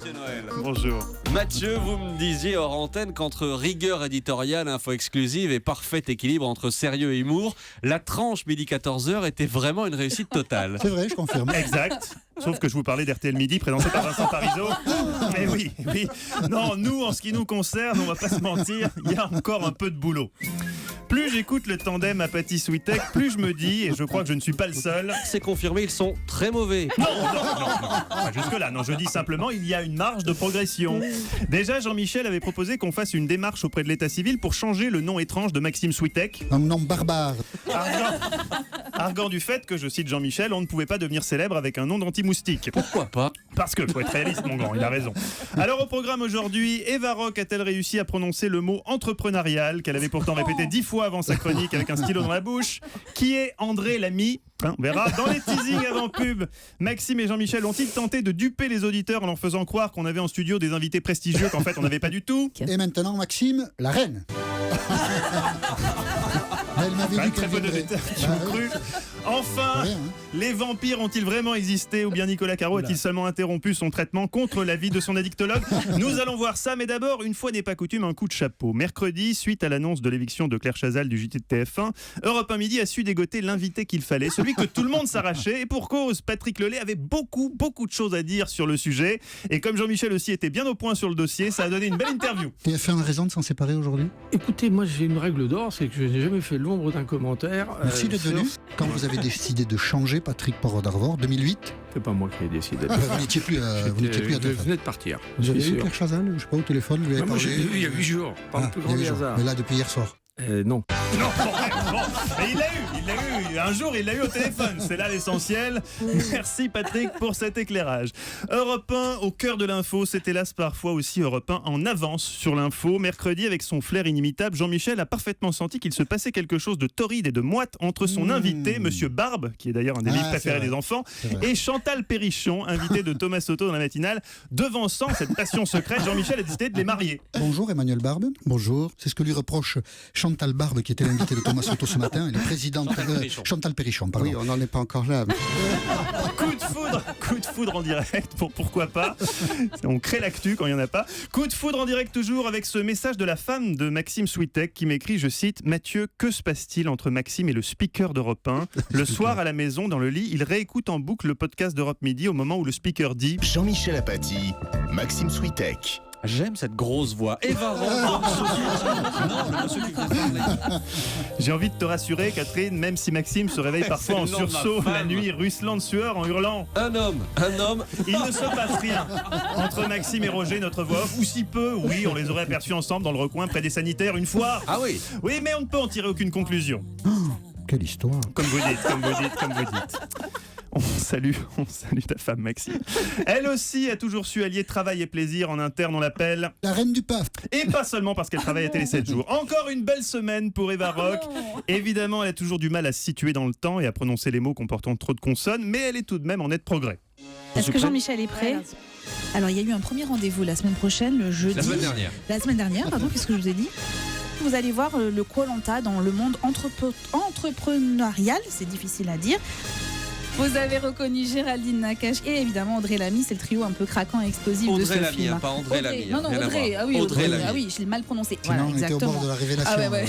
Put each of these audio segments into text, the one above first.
Mathieu Noël. Bonjour. Mathieu, vous me disiez hors antenne qu'entre rigueur éditoriale, info exclusive et parfait équilibre entre sérieux et humour, la tranche midi 14h était vraiment une réussite totale. C'est vrai, je confirme. Exact. Sauf que je vous parlais d'RTL Midi présenté par Vincent Parisot. Mais oui. Non, nous, en ce qui nous concerne, on va pas se mentir, il y a encore un peu de boulot. Plus j'écoute le tandem Apathy Switek, plus je me dis, et je crois que je ne suis pas le seul. C'est confirmé, ils sont très mauvais. Non. Pas jusque-là. Non, je dis simplement, il y a une marge de progression. Déjà, Jean-Michel avait proposé qu'on fasse une démarche auprès de l'état civil pour changer le nom étrange de Maxime Switek. Un nom barbare. Arguant du fait que, je cite Jean-Michel, on ne pouvait pas devenir célèbre avec un nom d'anti-moustique. Pourquoi pas? Parce que, faut être réaliste, mon grand, il a raison. Alors, au programme aujourd'hui, Eva Rock a-t-elle réussi à prononcer le mot entrepreneurial, qu'elle avait pourtant répété 10 fois avant sa chronique avec un stylo dans la bouche? Qui est André Lamy? On verra. Dans les teasings avant pub, Maxime et Jean-Michel ont-ils tenté de duper les auditeurs en leur faisant croire qu'on avait en studio des invités prestigieux qu'en fait on n'avait pas du tout? Et maintenant, Maxime, la reine. Elle m'avait dit Très qu'elle peu viendrait. d'auditeurs qui ont cru. Enfin, Rien, hein. les vampires ont-ils vraiment existé ou bien Nicolas Caro a-t-il seulement interrompu son traitement contre l'avis de son addictologue? Nous allons voir ça, mais d'abord, une fois n'est pas coutume, un coup de chapeau. Mercredi, suite à l'annonce de l'éviction de Claire Chazal du JT de TF1, Europe 1 Midi a su dégoter l'invité qu'il fallait, celui que tout le monde s'arrachait, et pour cause, Patrick Lelay avait beaucoup de choses à dire sur le sujet, et comme Jean-Michel aussi était bien au point sur le dossier, ça a donné une belle interview. TF1 a raison de s'en séparer aujourd'hui. Écoutez, moi j'ai une règle d'or, c'est que je n'ai jamais fait l'ombre d'un commentaire. Merci d'être venu. Quand vous avez décidé de changer Patrick Poirot d'Arvor, 2008, C'est pas moi qui ai décidé. vous n'étiez plus à Je TF1. venais de partir. Vous avez je suis eu sûr. Claire Chazal, je sais pas, au téléphone, vous lui avez Non, moi, parlé. j'ai vu il y a 8 jours, par le plus il y a grand 8 des jours. hasards. Mais là, depuis hier soir. Non. Non, bon, mais il l'a eu. Un jour, il l'a eu au téléphone. C'est là l'essentiel. Merci Patrick pour cet éclairage. Europe 1 au cœur de l'info, c'est hélas parfois aussi Europe 1 en avance sur l'info. Mercredi, avec son flair inimitable, Jean-Michel a parfaitement senti qu'il se passait quelque chose de torride et de moite entre son invité, Monsieur Barbe, qui est d'ailleurs un des livres préférés des enfants, et Chantal Perrichon, invité de Thomas Soto dans la matinale. Devançant cette passion secrète, Jean-Michel a décidé de les marier. Bonjour Emmanuel Barbe. Bonjour. C'est ce que lui reproche Chantal Barbe, qui était l'invitée de Thomas Soto ce matin. Elle est présidente. Chantal Perrichon, pardon. Oui, on n'en est pas encore là. Coup de foudre en direct, pourquoi pas. On crée l'actu quand il n'y en a pas. Coup de foudre en direct toujours avec ce message de la femme de Maxime Switek qui m'écrit, je cite, « Mathieu, que se passe-t-il entre Maxime et le speaker d'Europe 1 ? Le soir à la maison, dans le lit, il réécoute en boucle le podcast d'Europe Midi au moment où le speaker dit... Jean-Michel Apathy, Maxime Switek. J'aime cette grosse voix. Eva Rock. Non, le monsieur qui faisait parler. J'ai envie de te rassurer, Catherine, même si Maxime se réveille parfois en C'est le nom de ma sursaut la femme. nuit, ruisselant de sueur, en hurlant... Un homme, Il ne se passe rien entre Maxime et Roger, notre voix off, ou si peu, oui, on les aurait aperçus ensemble dans le recoin près des sanitaires une fois. Ah oui. Oui, mais on ne peut en tirer aucune conclusion. Quelle histoire. Comme vous dites. On salue ta femme Maxime. Elle aussi a toujours su allier travail et plaisir. En interne, on l'appelle. La reine du PAF. Et pas seulement parce qu'elle travaille à Télé 7 jours. Encore une belle semaine pour Eva Rock. Évidemment, elle a toujours du mal à se situer dans le temps et à prononcer les mots comportant trop de consonnes, mais elle est tout de même en net progrès. Est-ce que Jean-Michel est prêt? Alors, il y a eu un premier rendez-vous la semaine prochaine, le jeudi. La semaine dernière, pardon, qu'est-ce que je vous ai dit? Vous allez voir le Koh-Lanta dans le monde entrepreneurial, c'est difficile à dire. Vous avez reconnu Géraldine Nakache et évidemment Audrey Lamy, c'est le trio un peu craquant et explosif de ce Audrey Lamy, film. pas André Lamy. Non, rien à Audrey. voir. Ah oui, Audrey Lamy. Ah oui, je l'ai mal prononcé. Sinon, Voilà, on était au exactement. bord de la révélation. Ah ouais.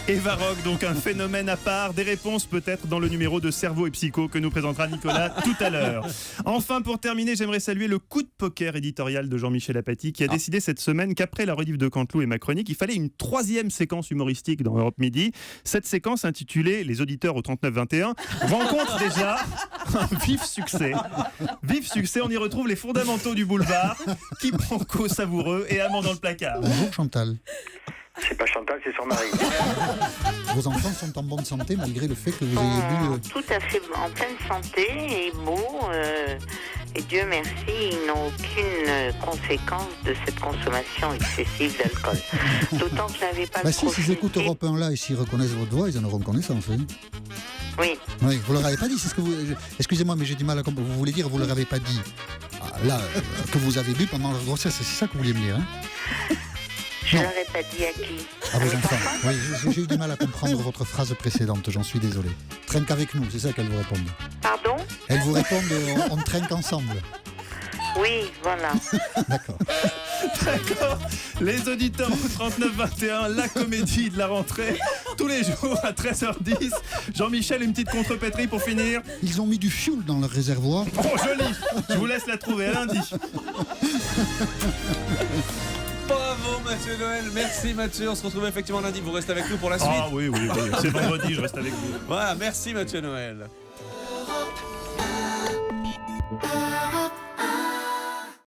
Eva Rock, donc un phénomène à part. Des réponses peut-être dans le numéro de Cerveau et Psycho que nous présentera Nicolas tout à l'heure. Enfin, pour terminer, j'aimerais saluer le coup de poker éditorial de Jean-Michel Apathy qui a décidé cette semaine qu'après la rediff de Canteloup et ma chronique, il fallait une troisième séquence humoristique dans Europe Midi. Cette séquence intitulée Les auditeurs au 39-21 rencontre déjà un vif succès. Vif succès, on y retrouve les fondamentaux du boulevard, quiproquos savoureux et amants dans le placard. Bonjour Chantal. C'est pas Chantal, c'est son mari. Vos enfants sont en bonne santé malgré le fait que vous ayez bu... Tout à fait en pleine santé et beaux. Et Dieu merci, ils n'ont aucune conséquence de cette consommation excessive d'alcool. D'autant que je n'avais pas le si, s'ils écoutent Europe 1 là et s'ils reconnaissent votre voix, ils en auront connaissance. Hein. Oui. Oui, vous leur avez pas dit, c'est ce que vous... Excusez-moi, mais j'ai du mal à comprendre. Vous voulez dire, vous leur avez pas dit, que vous avez bu pendant leur grossesse, c'est ça que vous vouliez me dire, hein? Je ne l'aurais pas dit à qui? À vos enfants. Oui, j'ai eu du mal à comprendre votre phrase précédente, j'en suis désolé. Trinque avec nous, c'est ça qu'elles vous répondent. Pardon? Elles vous répondent, on trinque ensemble. Oui, voilà. D'accord. D'accord. Les auditeurs au 3921, la comédie de la rentrée, tous les jours à 13h10. Jean-Michel, une petite contrepétrie pour finir. Ils ont mis du fioul dans leur réservoir. Oh, joli. Je vous laisse la trouver à lundi. Bravo Mathieu Noël, merci Mathieu. On se retrouve effectivement lundi. Vous restez avec nous pour la suite. Ah oui. C'est vendredi, je reste avec vous. Voilà, merci Mathieu Noël.